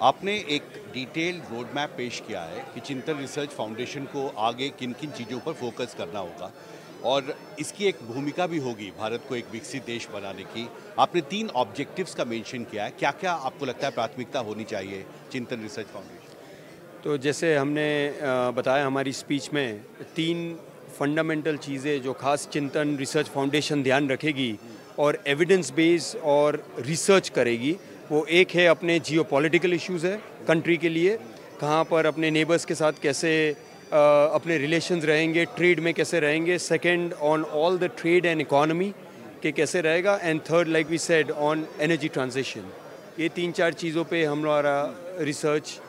आपने एक detailed road map पेश किया है कि चिंतन रिसर्च फाउंडेशन को आगे किन किन चीज़ों पर फोकस करना होगा और इसकी एक भूमिका भी होगी भारत को एक विकसित देश बनाने की। आपने 3 ऑब्जेक्टिव्स का मेंशन किया है, क्या क्या आपको लगता है प्राथमिकता होनी चाहिए चिंतन रिसर्च फाउंडेशन? तो जैसे हमने बताया हमारी स्पीच में 3 फंडामेंटल चीज़ें जो खास चिंतन रिसर्च फाउंडेशन ध्यान रखेगी और एविडेंस बेस और रिसर्च करेगी। वो एक है अपने जियोपॉलिटिकल इश्यूज़ है कंट्री के लिए, कहाँ पर अपने नेबर्स के साथ कैसे अपने रिलेशंस रहेंगे, ट्रेड में कैसे रहेंगे। Second on all the trade and economy के कैसे रहेगा। And third like we said on energy transition. ये 3-4 चीज़ों पे हमारा रिसर्च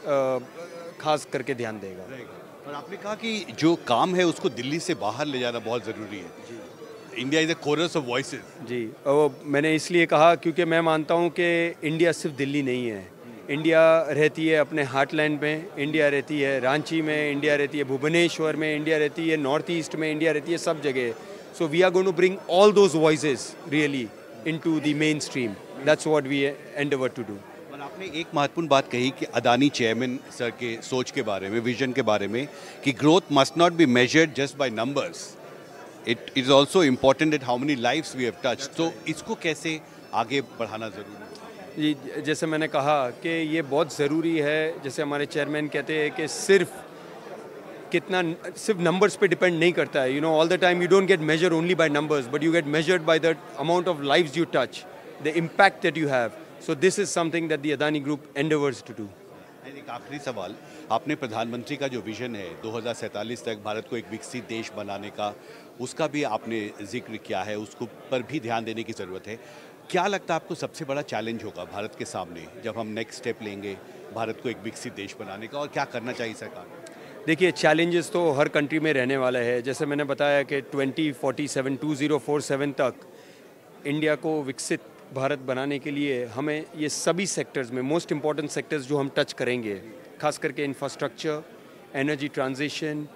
खास करके ध्यान देगा। और आपने कहा कि जो काम है उसको दिल्ली से बाहर ले जाना बहुत ज़रूरी है। India is a chorus of voices. जी, और मैंने इसलिए कहा क्योंकि मैं मानता हूँ कि इंडिया सिर्फ दिल्ली नहीं है। इंडिया रहती है अपने हार्टलैंड में, इंडिया रहती है रांची में, इंडिया रहती है भुवनेश्वर में, इंडिया रहती है नॉर्थ ईस्ट में, इंडिया रहती है सब जगह। So we are going to bring all those voices really into the mainstream. That's what we endeavour to do. और आपने एक महत्वपूर्ण बात कही कि अदानी चेयरमैन सर के सोच के बारे में, विजन के बारे में, कि growth must not be measured just by numbers, it is also important that how many lives we have touched. तो इसको कैसे आगे बढ़ाना ज़रूरी है? जी, जैसे मैंने कहा कि ये बहुत ज़रूरी है। जैसे हमारे चेयरमैन कहते हैं कि सिर्फ नंबर्स पे डिपेंड नहीं करता है। All the time you don't get measure only by numbers, but you get measured by the amount of lives you touch, the impact that you have. So this is something that the Adani Group endeavours to do. एक आखिरी सवाल, आपने प्रधानमंत्री का जो vision है 2047 तक भारत को एक विकसित देश बनाने का, उसका भी आपने जिक्र किया है, उसको पर भी ध्यान देने की ज़रूरत है। क्या लगता है आपको सबसे बड़ा चैलेंज होगा भारत के सामने जब हम नेक्स्ट स्टेप लेंगे भारत को एक विकसित देश बनाने का, और क्या करना चाहिए सरकार को? देखिए, चैलेंजेस तो हर कंट्री में रहने वाला है। जैसे मैंने बताया कि 2047 तक इंडिया को विकसित भारत बनाने के लिए हमें ये सभी सेक्टर्स में, मोस्ट इम्पॉर्टेंट सेक्टर्स जो हम टच करेंगे, खास करके इंफ्रास्ट्रक्चर, एनर्जी ट्रांजिशन,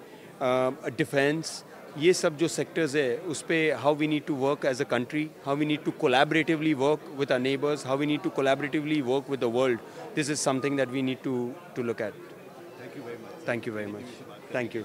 डिफेंस, ये सब जो सेक्टर्स है उस पे how we need to work as a country, how we need to collaboratively work with our neighbours, how we need to collaboratively work with the world. This is something that we need to look at. Thank you very much. Thank you very much. Thank you.